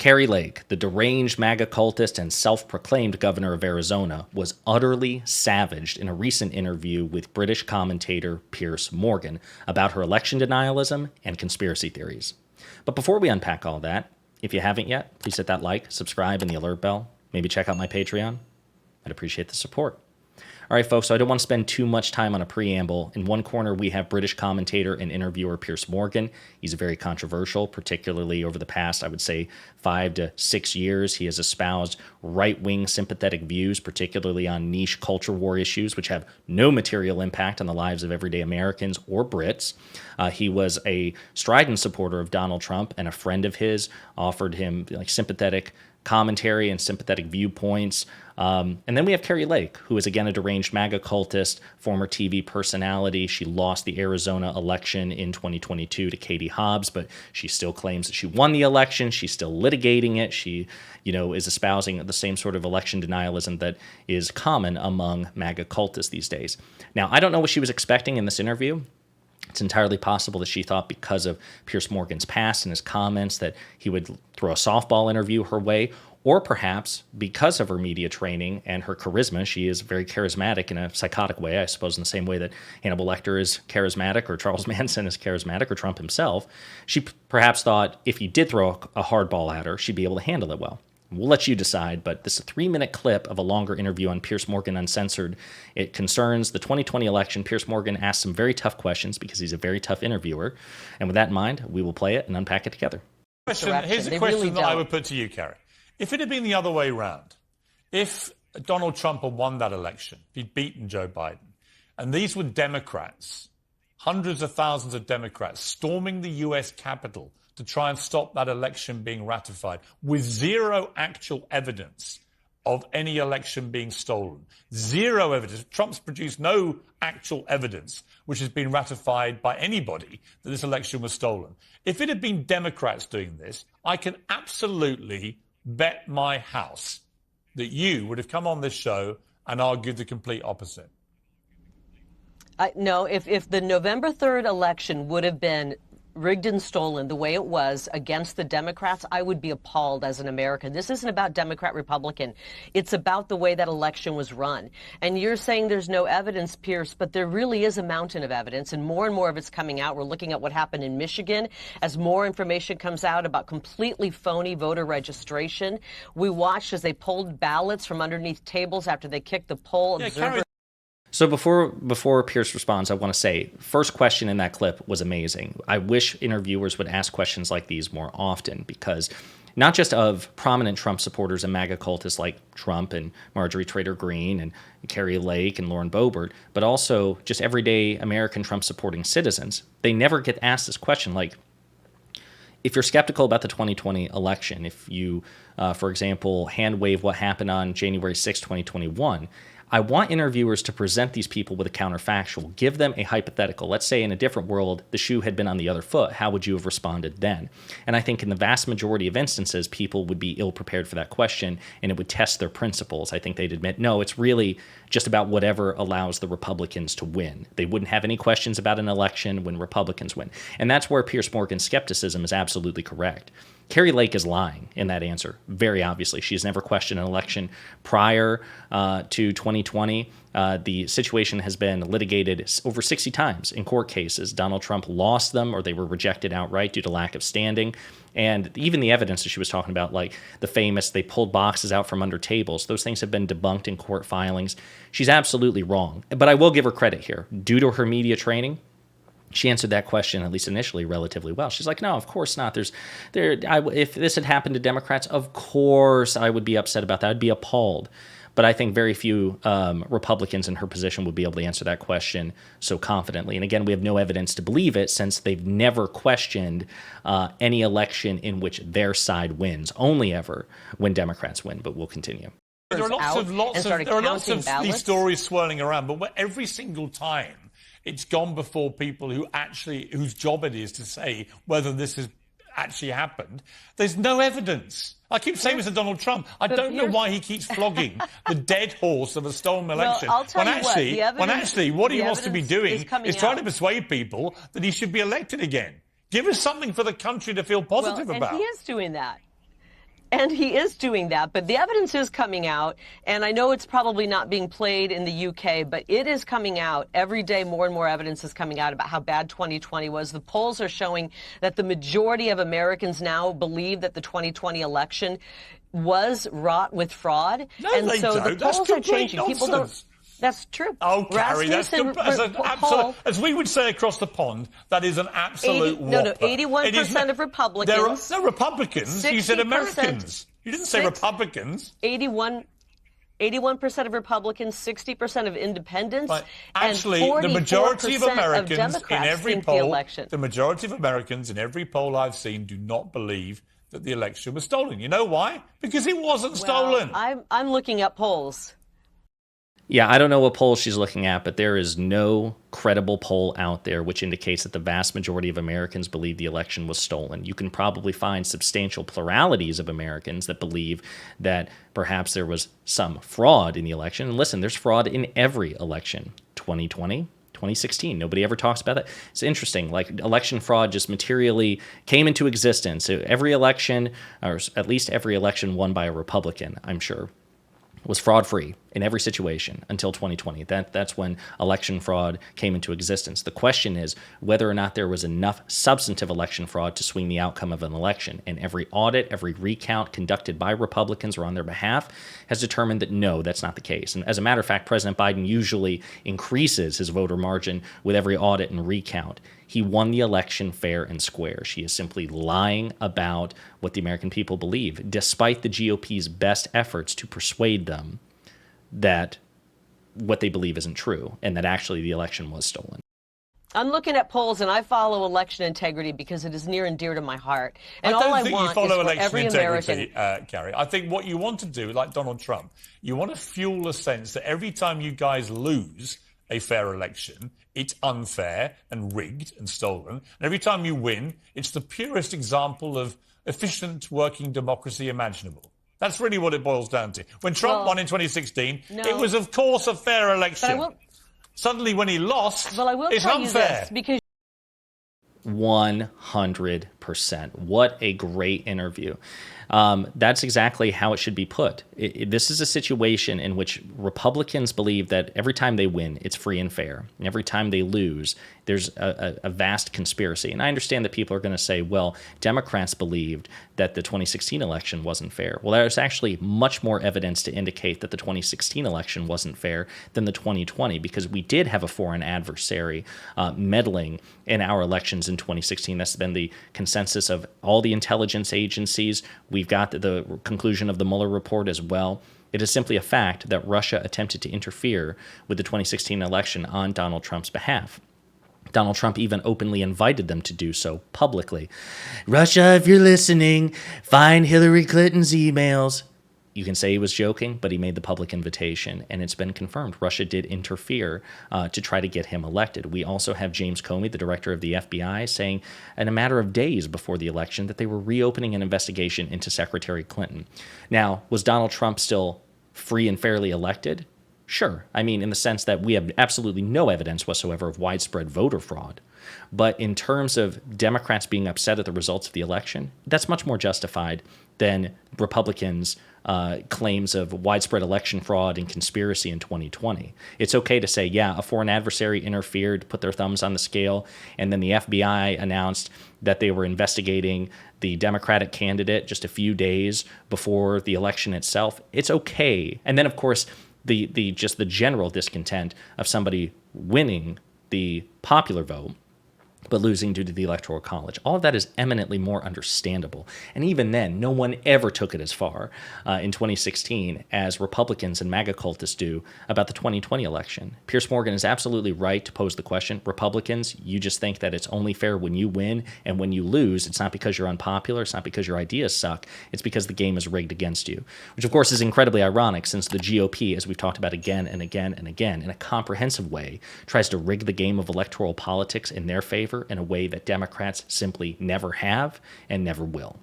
Kari Lake, the deranged MAGA cultist and self-proclaimed governor of Arizona, was utterly savaged in a recent interview with British commentator Piers Morgan about her election denialism and conspiracy theories. But before we unpack all that, if you haven't yet, please hit that like, subscribe, and the alert bell. Maybe check out my Patreon. I'd appreciate the support. All right, folks, so I don't want to spend too much time on a preamble. In one corner, we have British commentator and interviewer Piers Morgan. He's very controversial, particularly over the past, I would say, 5 to 6 years. He has espoused right-wing sympathetic views, particularly on niche culture war issues, which have no material impact on the lives of everyday Americans or Brits. He was a strident supporter of Donald Trump, and a friend of his offered him sympathetic commentary and sympathetic viewpoints. And then we have Kari Lake, who is, again, a deranged MAGA cultist, former TV personality. She lost the Arizona election in 2022 to Katie Hobbs, but she still claims that she won the election. She's still litigating it. She, is espousing the same sort of election denialism that is common among MAGA cultists these days. Now, I don't know what she was expecting in this interview. It's entirely possible that she thought because of Piers Morgan's past and his comments that he would throw a softball interview her way, or perhaps because of her media training and her charisma. She is very charismatic in a psychotic way, I suppose, in the same way that Hannibal Lecter is charismatic, or Charles Manson is charismatic, or Trump himself. She perhaps thought if he did throw a hard ball at her, she'd be able to handle it well. We'll let you decide, but this is a 3-minute clip of a longer interview on Piers Morgan Uncensored. It concerns the 2020 election. Piers Morgan asked some very tough questions because he's a very tough interviewer. And with that in mind, we will play it and unpack it together. Here's a question that I would put to you, Kari. If it had been the other way around, if Donald Trump had won that election, he'd beaten Joe Biden, and these were Democrats, hundreds of thousands of Democrats storming the U.S. Capitol to try and stop that election being ratified with zero actual evidence of any election being stolen. Zero evidence. Trump's produced no actual evidence which has been ratified by anybody that this election was stolen. If it had been Democrats doing this, I can absolutely bet my house that you would have come on this show and argued the complete opposite. No, if the November 3rd election would have been rigged and stolen the way it was against the Democrats, I would be appalled as an American. This isn't about Democrat, Republican. It's about the way that election was run. And you're saying there's no evidence, Pierce, but there really is a mountain of evidence, and more of it's coming out. We're looking at what happened in Michigan as more information comes out about completely phony voter registration. We watched as they pulled ballots from underneath tables after they kicked the poll observer. So before Piers responds, I want to say, first question in that clip was amazing. I wish interviewers would ask questions like these more often, because not just of prominent Trump supporters and MAGA cultists like Trump and Marjorie Taylor Greene and Kari Lake and Lauren Boebert, but also just everyday American Trump-supporting citizens. They never get asked this question, like, if you're skeptical about the 2020 election, if you, for example, hand-wave what happened on January 6, 2021, I want interviewers to present these people with a counterfactual. Give them a hypothetical. Let's say in a different world, the shoe had been on the other foot. How would you have responded then? And I think in the vast majority of instances, people would be ill-prepared for that question, and it would test their principles. I think they'd admit, no, it's really just about whatever allows the Republicans to win. They wouldn't have any questions about an election when Republicans win. And that's where Piers Morgan's skepticism is absolutely correct. Kari Lake is lying in that answer, very obviously. She's never questioned an election prior to 2020. The situation has been litigated over 60 times in court cases. Donald Trump lost them, or they were rejected outright due to lack of standing. And even the evidence that she was talking about, like the famous, they pulled boxes out from under tables, those things have been debunked in court filings. She's absolutely wrong. But I will give her credit here. Due to her media training, she answered that question, at least initially, relatively well. She's like, no, of course not. If this had happened to Democrats, of course I would be upset about that. I'd be appalled. But I think very few Republicans in her position would be able to answer that question so confidently. And again, we have no evidence to believe it, since they've never questioned any election in which their side wins, only ever when Democrats win. But we'll continue. There are lots of these stories swirling around, but every single time it's gone before people whose job it is to say whether this has actually happened. There's no evidence. I keep saying this to Donald Trump. I don't know why he keeps flogging the dead horse of a stolen election. Well, I'll tell you what he wants to be doing is trying to persuade people that he should be elected again. Give us something for the country to feel positive about. And he is doing that. And he is doing that, but the evidence is coming out, and I know it's probably not being played in the UK, but it is coming out. Every day more and more evidence is coming out about how bad 2020 was. The polls are showing that the majority of Americans now believe that the 2020 election was wrought with fraud. No, and they so don't. the polls are changing. Nonsense. People don't. That's true. Oh, Kari, that's as we would say across the pond, that is an absolute whopper. 81% of Republicans. No, Republicans. You said Americans. You didn't say Republicans. 81% of Republicans, 60% of independents, right. Actually, the majority of Americans of in every poll, the majority of Americans in every poll I've seen do not believe that the election was stolen. You know why? Because it wasn't stolen. I'm looking at polls. Yeah, I don't know what poll she's looking at, but there is no credible poll out there which indicates that the vast majority of Americans believe the election was stolen. You can probably find substantial pluralities of Americans that believe that perhaps there was some fraud in the election. And listen, there's fraud in every election. 2020, 2016, nobody ever talks about it. It's interesting, like election fraud just materially came into existence. Every election, or at least every election won by a Republican, I'm sure, was fraud-free in every situation until 2020. That's when election fraud came into existence. The question is whether or not there was enough substantive election fraud to swing the outcome of an election. And every audit, every recount conducted by Republicans or on their behalf has determined that no, that's not the case. And as a matter of fact, President Biden usually increases his voter margin with every audit and recount. He won the election fair and square. She is simply lying about what the American people believe, despite the GOP's best efforts to persuade them that what they believe isn't true and that actually the election was stolen. I'm looking at polls, and I follow election integrity because it is near and dear to my heart. And I don't all I think want you follow is for election every integrity, American. Kari. I think what you want to do, like Donald Trump, you want to fuel the sense that every time you guys lose a fair election, it's unfair and rigged and stolen. And every time you win, it's the purest example of efficient working democracy imaginable. That's really what it boils down to. When Trump won in 2016, it was, of course, a fair election. Suddenly, when he lost, it's unfair. Because 100%. What a great interview. That's exactly how it should be put. This is a situation in which Republicans believe that every time they win, it's free and fair. And every time they lose, there's a vast conspiracy. And I understand that people are going to say, well, Democrats believed that the 2016 election wasn't fair. Well, there's actually much more evidence to indicate that the 2016 election wasn't fair than the 2020, because we did have a foreign adversary meddling in our elections in 2016. That's been the consensus of all the intelligence agencies. We've got the conclusion of the Mueller report as well. It is simply a fact that Russia attempted to interfere with the 2016 election on Donald Trump's behalf. Donald Trump even openly invited them to do so publicly. Russia, if you're listening, find Hillary Clinton's emails. You can say he was joking, but he made the public invitation, and it's been confirmed. Russia did interfere to try to get him elected. We also have James Comey, the director of the FBI, saying in a matter of days before the election that they were reopening an investigation into Secretary Clinton. Now, was Donald Trump still free and fairly elected? Sure. I mean, in the sense that we have absolutely no evidence whatsoever of widespread voter fraud. But in terms of Democrats being upset at the results of the election, that's much more justified than Republicans' claims of widespread election fraud and conspiracy in 2020. It's okay to say, yeah, a foreign adversary interfered, put their thumbs on the scale, and then the FBI announced that they were investigating the Democratic candidate just a few days before the election itself. It's okay. And then, of course, the general discontent of somebody winning the popular vote but losing due to the Electoral College. All of that is eminently more understandable. And even then, no one ever took it as far in 2016 as Republicans and MAGA cultists do about the 2020 election. Piers Morgan is absolutely right to pose the question, Republicans, you just think that it's only fair when you win, and when you lose, it's not because you're unpopular, it's not because your ideas suck, it's because the game is rigged against you. Which, of course, is incredibly ironic since the GOP, as we've talked about again and again and again, in a comprehensive way, tries to rig the game of electoral politics in their favor in a way that Democrats simply never have and never will.